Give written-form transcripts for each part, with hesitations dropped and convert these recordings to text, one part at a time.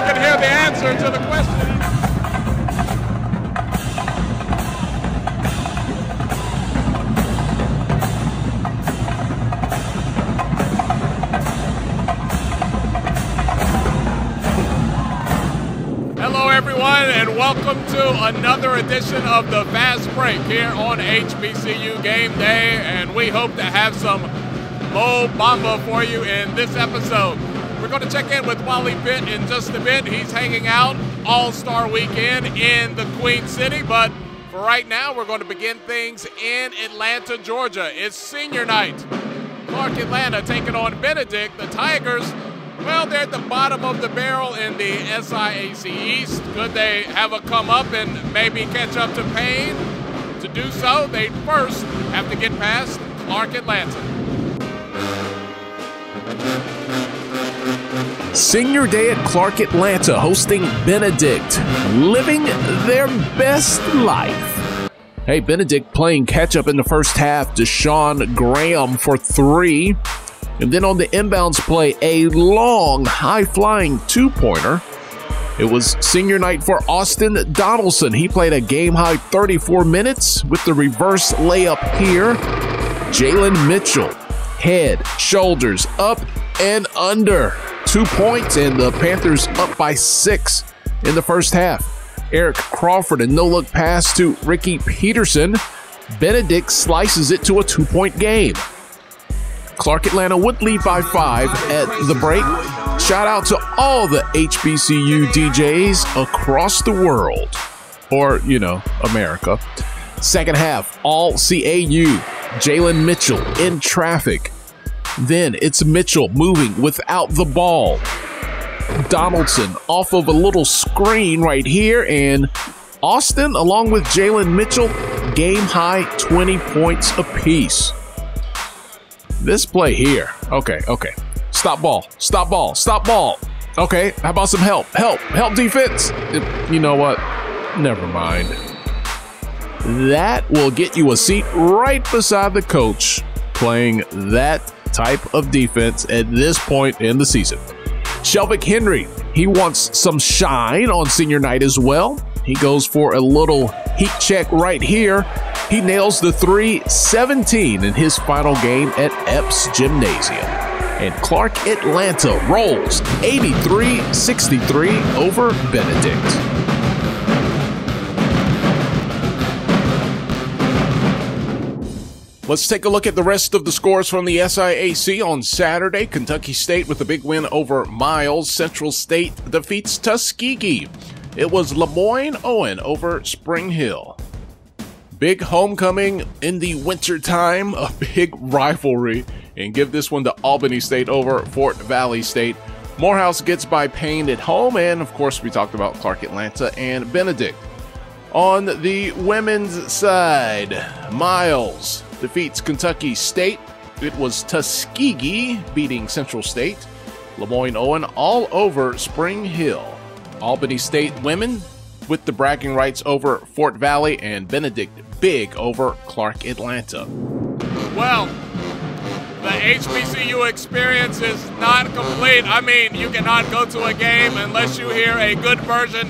can hear the answer to the question. Hello, everyone, and welcome to another edition of the Fast Break here on HBCU Game Day, and we hope to have some Mo Bamba for you in this episode. We're going to check in with Wally Pitt in just a bit. He's hanging out All-Star Weekend in the Queen City, but for right now, we're going to begin things in Atlanta, Georgia. It's senior night. Clark Atlanta taking on Benedict. The Tigers, well, they're at the bottom of the barrel in the SIAC East. Could they have a come up and maybe catch up to Payne? To do so, they first have to get past Clark Atlanta. Senior day at Clark Atlanta hosting Benedict, living their best life. Hey, Benedict playing catch-up in the first half. Deshaun Graham for 3. And then on the inbounds play, a long, high-flying two-pointer. It was senior night for Austin Donaldson. He played a game-high 34 minutes with the reverse layup here. Jalen Mitchell, head, shoulders, up and under. 2 points, and the Panthers up by 6 in the first half. Eric Crawford, a no-look pass to Ricky Peterson. Benedict slices it to a 2-point game. Clark Atlanta would lead by 5 at the break. Shout out to all the HBCU DJs across the world, or, you know, America. Second half, all CAU. Jalen Mitchell in traffic. Then it's Mitchell moving without the ball. Donaldson off of a little screen right here, and Austin, along with Jalen Mitchell, game high 20 points apiece. This play here. Okay. Stop ball. Okay, how about some help? Help defense. You know what? Never mind. That will get you a seat right beside the coach playing that type of defense at this point in the season. Shelvick Henry, he wants some shine on senior night as well. He goes for a little heat check right here. He nails the 3-17 in his final game at Epps Gymnasium. And Clark Atlanta rolls 83-63 over Benedict. Let's take a look at the rest of the scores from the SIAC on Saturday. Kentucky State with a big win over Miles. Central State defeats Tuskegee. It was Lemoyne Owen over Spring Hill. Big homecoming in the wintertime, a big rivalry. And give this one to Albany State over Fort Valley State. Morehouse gets by Payne at home. And, of course, we talked about Clark Atlanta and Benedict. On the women's side, Miles defeats Kentucky State. It was Tuskegee beating Central State. Lemoyne Owen all over Spring Hill. Albany State women with the bragging rights over Fort Valley, and Benedict big over Clark Atlanta. Well, the HBCU experience is not complete. I mean, you cannot go to a game unless you hear a good version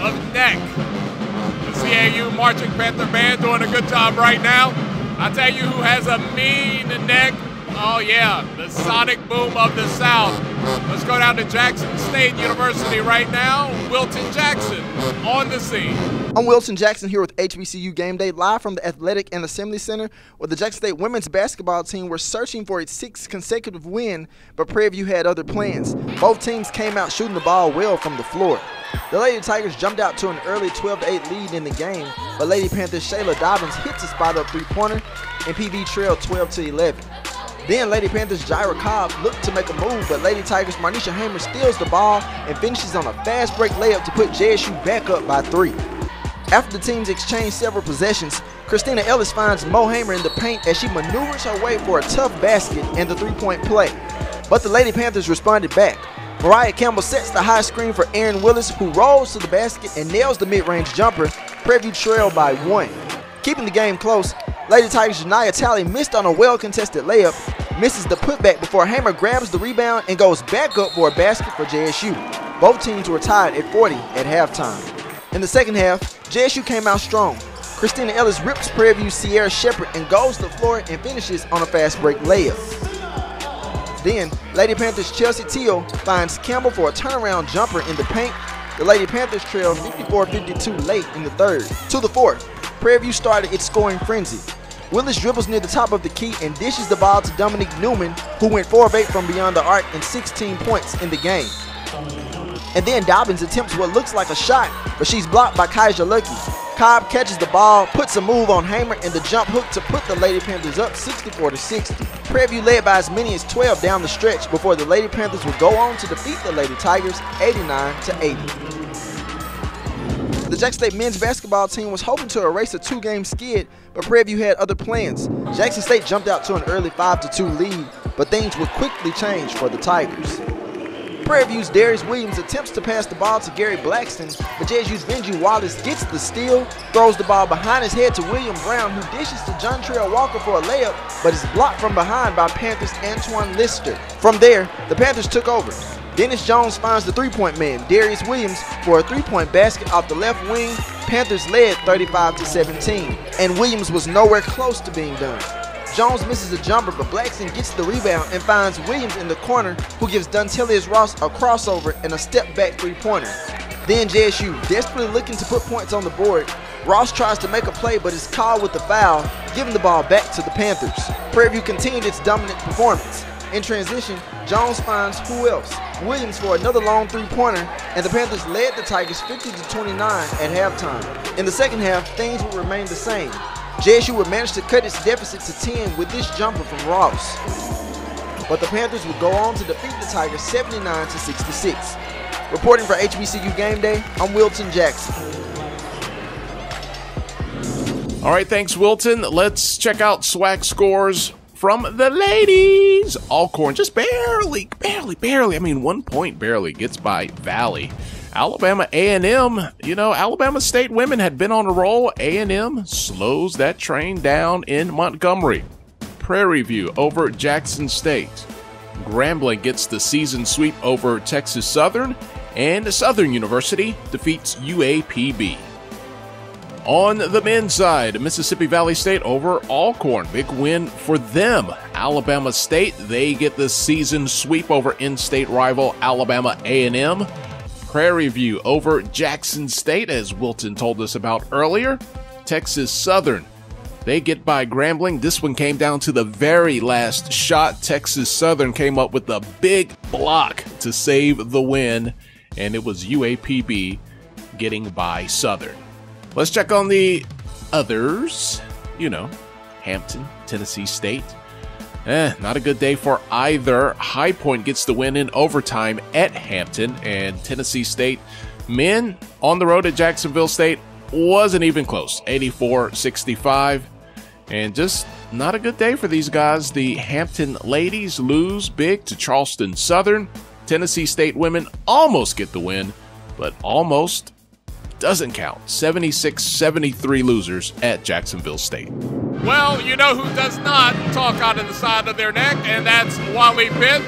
of Neck. The CAU Marching Panther Band doing a good job right now. I tell you who has a mean neck. Oh yeah, the sonic boom of the South. Let's go down to Jackson State University right now. Wilton Jackson on the scene. I'm Wilson Jackson here with HBCU Game Day, live from the Athletic and Assembly Center, where the Jackson State women's basketball team were searching for its 6th consecutive win, but Prairie View had other plans. Both teams came out shooting the ball well from the floor. The Lady Tigers jumped out to an early 12-8 lead in the game, but Lady Panthers Shayla Dobbins hits a spot-up three-pointer, and PV trailed 12-11. Then Lady Panthers Jaira Cobb looked to make a move, but Lady Tigers Marnisha Hamer steals the ball and finishes on a fast break layup to put JSU back up by 3. After the teams exchange several possessions, Christina Ellis finds Mo Hamer in the paint as she maneuvers her way for a tough basket and the three-point play. But the Lady Panthers responded back. Mariah Campbell sets the high screen for Aaron Willis, who rolls to the basket and nails the mid-range jumper. Prairie View trailed by 1. Keeping the game close, Lady Tigers' Janiyah Talley missed on a well-contested layup, misses the putback before Hamer grabs the rebound and goes back up for a basket for JSU. Both teams were tied at 40 at halftime. In the second half, JSU came out strong. Christina Ellis rips Prairie View's Sierra Shepherd and goes to the floor and finishes on a fast break layup. Then, Lady Panthers' Chelsea Teal finds Campbell for a turnaround jumper in the paint. The Lady Panthers trail 54-52 late in the third. To the fourth, Prairie View started its scoring frenzy. Willis dribbles near the top of the key and dishes the ball to Dominique Newman, who went 4 of 8 from beyond the arc and 16 points in the game. And then Dobbins attempts what looks like a shot, but she's blocked by Kaija Lucky. Cobb catches the ball, puts a move on Hamer and the jump hook to put the Lady Panthers up 64-60. Prairie View led by as many as 12 down the stretch before the Lady Panthers would go on to defeat the Lady Tigers 89-80. The Jackson State men's basketball team was hoping to erase a 2-game skid, but Prairie View had other plans. Jackson State jumped out to an early 5-2 lead, but things would quickly change for the Tigers. Prairie View's Darius Williams attempts to pass the ball to Gary Blackston, but JSU's Benji Wallace gets the steal, throws the ball behind his head to William Brown, who dishes to John Trail Walker for a layup, but is blocked from behind by Panthers' Antoine Lister. From there, the Panthers took over. Dennis Jones finds the three-point man, Darius Williams, for a three-point basket off the left wing. Panthers led 35-17, and Williams was nowhere close to being done. Jones misses a jumper, but Blackson gets the rebound and finds Williams in the corner, who gives Duntelius Ross a crossover and a step-back three-pointer. Then JSU, desperately looking to put points on the board, Ross tries to make a play but is called with the foul, giving the ball back to the Panthers. Prairie View continued its dominant performance. In transition, Jones finds who else? Williams for another long three-pointer, and the Panthers led the Tigers 50-29 at halftime. In the second half, things would remain the same. JSU would manage to cut its deficit to 10 with this jumper from Ross. But the Panthers would go on to defeat the Tigers 79-66. Reporting for HBCU Game Day, I'm Wilton Jackson. All right, thanks, Wilton. Let's check out SWAC scores from the ladies. Alcorn just barely, I mean 1 point barely gets by Valley. Alabama A&M, Alabama State women had been on a roll. A&M slows that train down in Montgomery. Prairie View over Jackson State. Grambling gets the season sweep over Texas Southern, and Southern University defeats UAPB. On the men's side, Mississippi Valley State over Alcorn. Big win for them. Alabama State, they get the season sweep over in-state rival Alabama A&M. Prairie View over Jackson State, as Wilton told us about earlier. Texas Southern, they get by Grambling. This one came down to the very last shot. Texas Southern came up with a big block to save the win, and it was UAPB getting by Southern. Let's check on the others. Hampton, Tennessee State. Not a good day for either. High Point gets the win in overtime at Hampton, and Tennessee State men on the road at Jacksonville State wasn't even close, 84-65. And just not a good day for these guys. The Hampton ladies lose big to Charleston Southern. Tennessee State women almost get the win, but almost doesn't count. 76-73 losers at Jacksonville State. Well, you know who does not talk out of the side of their neck, and that's Wally Pitt.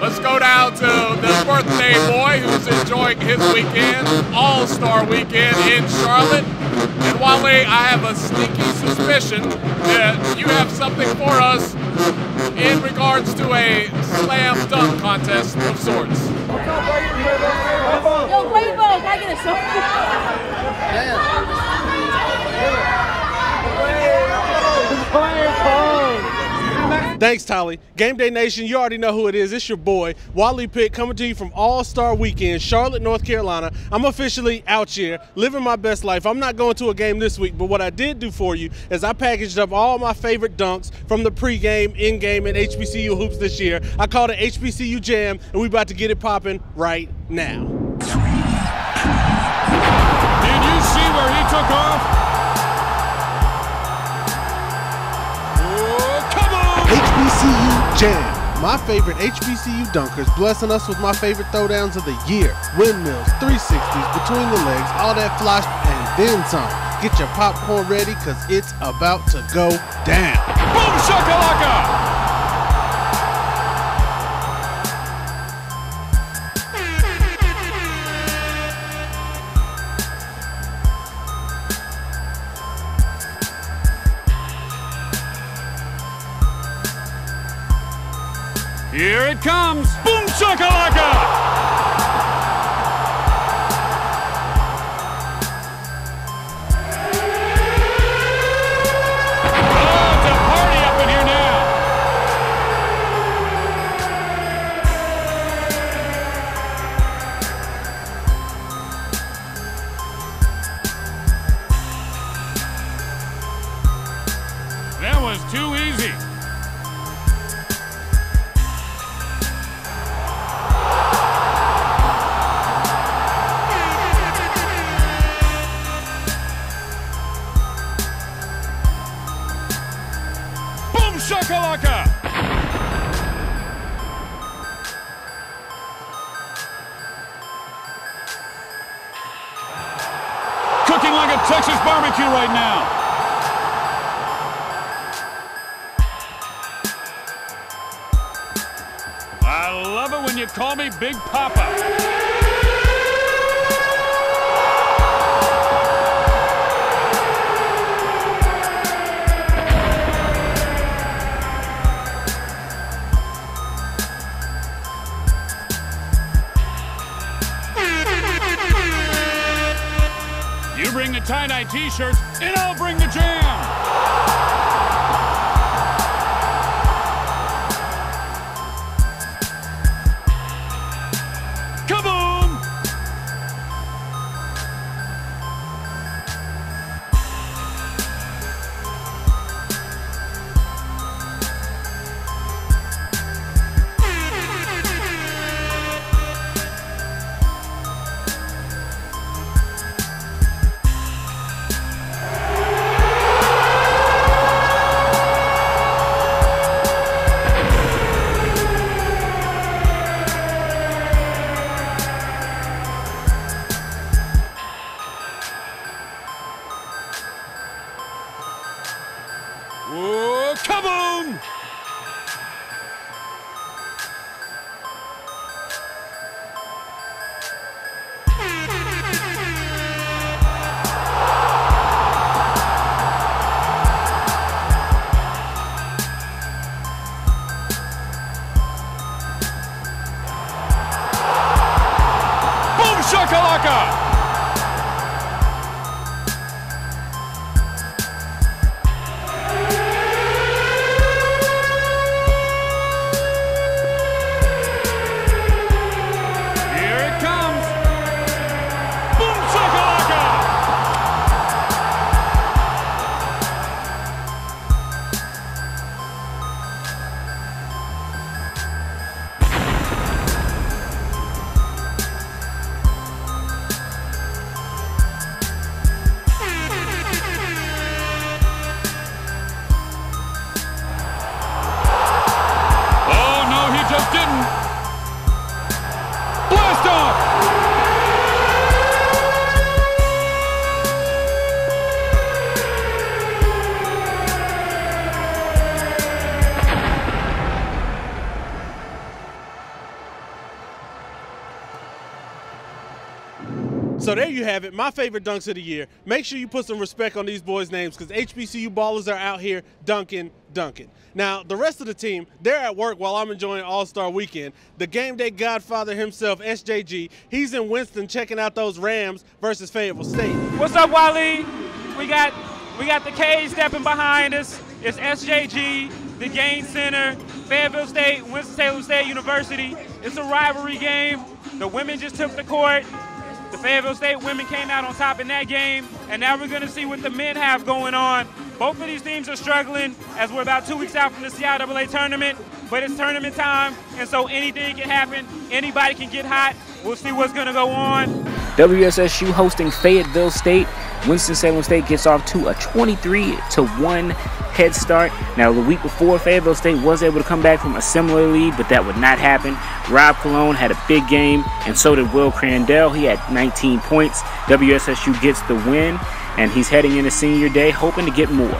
Let's go down to the birthday boy who's enjoying his weekend, All-Star Weekend in Charlotte. And Wally, I have a sneaky suspicion that you have something for us in regards to a slam dunk contest of sorts. Yo, Quavo, can I get a shot? Thanks, Tolly. Game Day Nation, you already know who it is. It's your boy, Wally Pitt, coming to you from All-Star Weekend, Charlotte, North Carolina. I'm officially out here, living my best life. I'm not going to a game this week, but what I did do for you is I packaged up all my favorite dunks from the pregame, in-game, and HBCU hoops this year. I called it HBCU Jam, and we about to get it popping right now. Did you see where he took off? HBCU Jam, my favorite HBCU dunkers, blessing us with my favorite throwdowns of the year. Windmills, 360s, between the legs, all that fly, and then some. Get your popcorn ready, cause it's about to go down. Boom-shaka-laka! Here it comes. Boom-shaka-laka! That was too easy. Boom-shaka-laka! Cooking like a Texas barbecue right now. I love it when you call me Big Papa. You bring the tie-dye t-shirts, and I'll bring the jam. Kaboom! Whoa, kaboom! Boom-shaka-laka! Just didn't. Blast off! So there you have it, my favorite dunks of the year. Make sure you put some respect on these boys' names because HBCU ballers are out here dunking. Now, the rest of the team, they're at work while I'm enjoying All-Star Weekend. The game day godfather himself, SJG, he's in Winston checking out those Rams versus Fayetteville State. What's up, Wally? We got the K's stepping behind us. It's SJG, the Gain Center, Fayetteville State, Winston-Salem State University. It's a rivalry game. The women just took the court. The Fayetteville State women came out on top in that game, and now we're going to see what the men have going on. Both of these teams are struggling as we're about 2 weeks out from the CIAA tournament, but it's tournament time, and so anything can happen. Anybody can get hot. We'll see what's going to go on. WSSU hosting Fayetteville State. Winston-Salem State gets off to a 23-1 head start. Now, the week before, Fayetteville State was able to come back from a similar lead, but that would not happen. Rob Cologne had a big game, and so did Will Crandell. He had 19 points. WSSU gets the win, and he's heading into senior day, hoping to get more.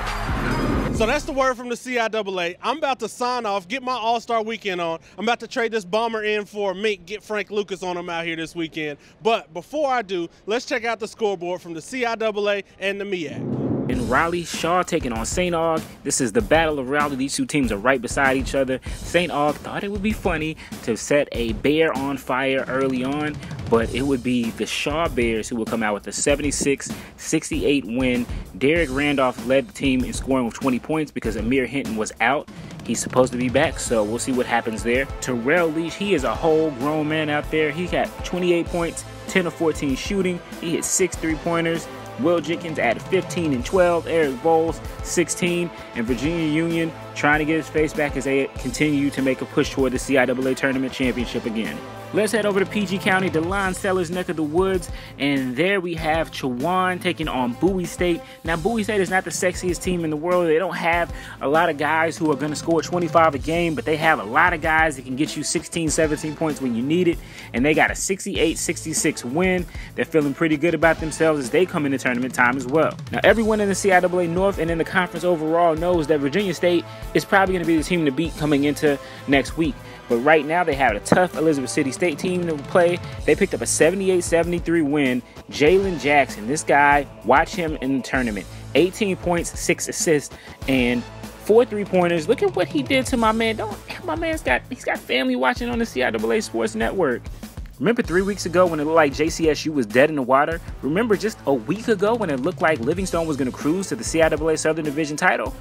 So that's the word from the CIAA. I'm about to sign off, get my All-Star Weekend on. I'm about to trade this bomber in for MEAC, get Frank Lucas on him out here this weekend. But before I do, let's check out the scoreboard from the CIAA and the MEAC. In Raleigh, Shaw taking on St. Aug. This is the Battle of Raleigh. These two teams are right beside each other. St. Aug thought it would be funny to set a bear on fire early on, but it would be the Shaw Bears who will come out with a 76-68 win. Derek Randolph led the team in scoring with 20 points because Amir Hinton was out. He's supposed to be back, so we'll see what happens there. Terrell Leach, he is a whole grown man out there. He got 28 points, 10 of 14 shooting. He hit 6 3-pointers. Will Jenkins added 15 and 12. Eric Bowles 16. And Virginia Union trying to get his face back as they continue to make a push toward the CIAA tournament championship again. Let's head over to PG County, DeLon Sellers' neck of the woods, and there we have Chowan taking on Bowie State. Now, Bowie State is not the sexiest team in the world. They don't have a lot of guys who are going to score 25 a game, but they have a lot of guys that can get you 16, 17 points when you need it, and they got a 68-66 win. They're feeling pretty good about themselves as they come into tournament time as well. Now, everyone in the CIAA North and in the conference overall knows that Virginia State is probably going to be the team to beat coming into next week. But right now, they have a tough Elizabeth City State team to play. They picked up a 78-73 win. Jalen Jackson, this guy, watch him in the tournament. 18 points, 6 assists, and 4 3-pointers. Look at what he did to my man. He's got family watching on the CIAA Sports Network. Remember 3 weeks ago when it looked like JCSU was dead in the water? Remember just a week ago when it looked like Livingstone was going to cruise to the CIAA Southern Division title?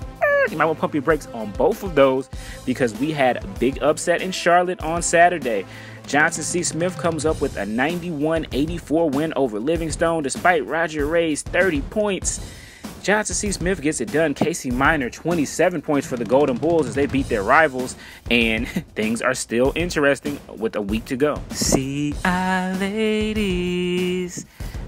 You might want to pump your brakes on both of those because we had a big upset in Charlotte on Saturday. Johnson C. Smith comes up with a 91-84 win over Livingstone despite Roger Ray's 30 points. Johnson C. Smith gets it done. Casey Minor, 27 points for the Golden Bulls as they beat their rivals, and things are still interesting with a week to go. CI ladies.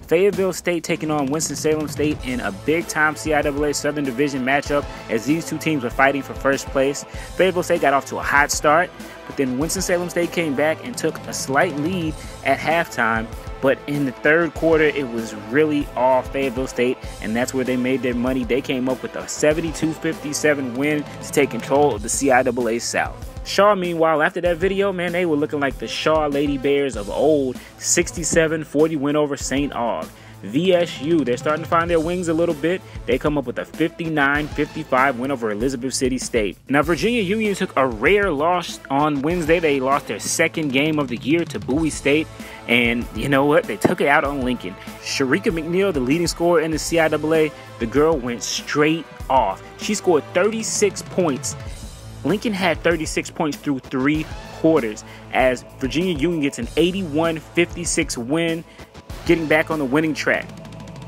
Fayetteville State taking on Winston-Salem State in a big-time CIAA Southern Division matchup as these two teams were fighting for first place. Fayetteville State got off to a hot start, but then Winston-Salem State came back and took a slight lead at halftime. But in the third quarter, it was really all Fayetteville State, and that's where they made their money. They came up with a 72-57 win to take control of the CIAA South. Shaw, meanwhile, after that video, man, they were looking like the Shaw Lady Bears of old. 67-40 win over St. Aug. VSU, they're starting to find their wings a little bit. They come up with a 59-55 win over Elizabeth City State. Now, Virginia Union took a rare loss on Wednesday. They lost their second game of the year to Bowie State. And you know what? They took it out on Lincoln. Sharika McNeil, the leading scorer in the CIAA, the girl went straight off. She scored 36 points. Lincoln had 36 points through 3 quarters as Virginia Union gets an 81-56 win, getting back on the winning track.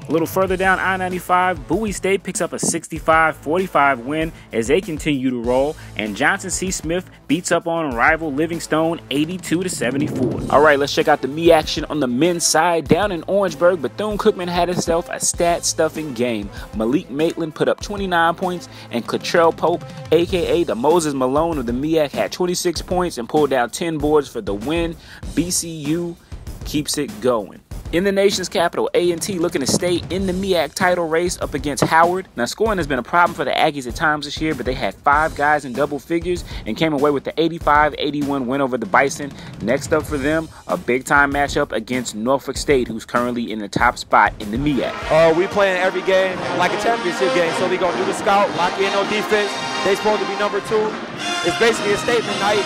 A little further down I-95, Bowie State picks up a 65-45 win as they continue to roll, and Johnson C. Smith beats up on rival Livingstone 82-74. All right, let's check out the MEAC action on the men's side. Down in Orangeburg, Bethune-Cookman had himself a stat-stuffing game. Malik Maitland put up 29 points, and Cottrell Pope, a.k.a. the Moses Malone of the MEAC, had 26 points and pulled down 10 boards for the win. BCU keeps it going. In the nation's capital, A&T looking to stay in the MEAC title race up against Howard. Now, scoring has been a problem for the Aggies at times this year, but they had 5 guys in double figures and came away with the 85-81 win over the Bison. Next up for them, a big-time matchup against Norfolk State, who's currently in the top spot in the MEAC. We playing every game like a championship game, so we going to do the scout, lock in on defense. They supposed to be number 2. It's basically a statement night.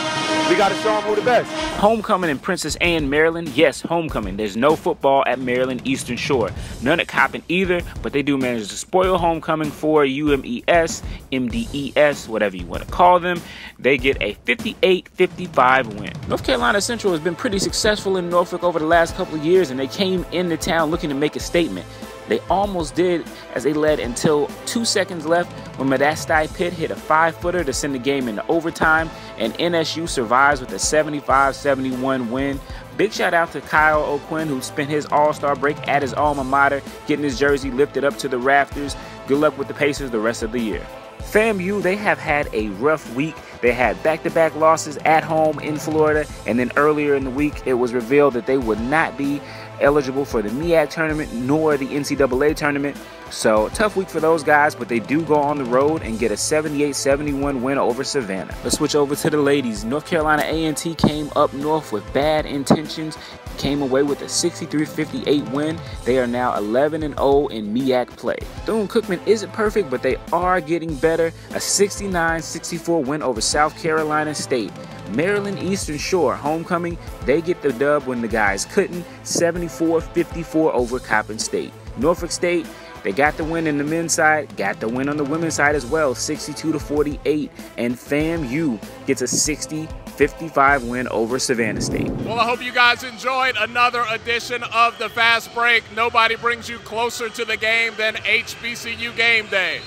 We got to show them who the best. Homecoming in Princess Anne, Maryland. Yes, homecoming. There's no football at Maryland Eastern Shore. None at Coppin either, but they do manage to spoil homecoming for UMES, MDES, whatever you want to call them. They get a 58-55 win. North Carolina Central has been pretty successful in Norfolk over the last couple of years, and they came into town looking to make a statement. They almost did as they led until 2 seconds left when Modestai Pitt hit a 5-footer to send the game into overtime, and NSU survives with a 75-71 win. Big shout out to Kyle O'Quinn, who spent his all-star break at his alma mater, getting his jersey lifted up to the rafters. Good luck with the Pacers the rest of the year. FAMU, they have had a rough week. They had back-to-back losses at home in Florida, and then earlier in the week, it was revealed that they would not be eligible for the MEAC tournament nor the NCAA tournament. So tough week for those guys, but they do go on the road and get a 78-71 win over Savannah. Let's switch over to the ladies. North Carolina A&T came up north with bad intentions, came away with a 63-58 win. They are now 11-0 in MEAC play. Bethune-Cookman isn't perfect, but they are getting better. A 69-64 win over South Carolina State. Maryland Eastern Shore homecoming, they get the dub when the guys couldn't. 74-54 over Coppin State. Norfolk State, they got the win in the men's side, got the win on the women's side as well, 62-48. And FAMU gets a 60-55 win over Savannah State. Well, I hope you guys enjoyed another edition of the Fast Break. Nobody brings you closer to the game than HBCU Game Day.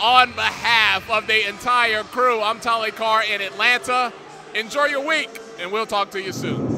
On behalf of the entire crew, I'm Tolly Carr in Atlanta. Enjoy your week, and we'll talk to you soon.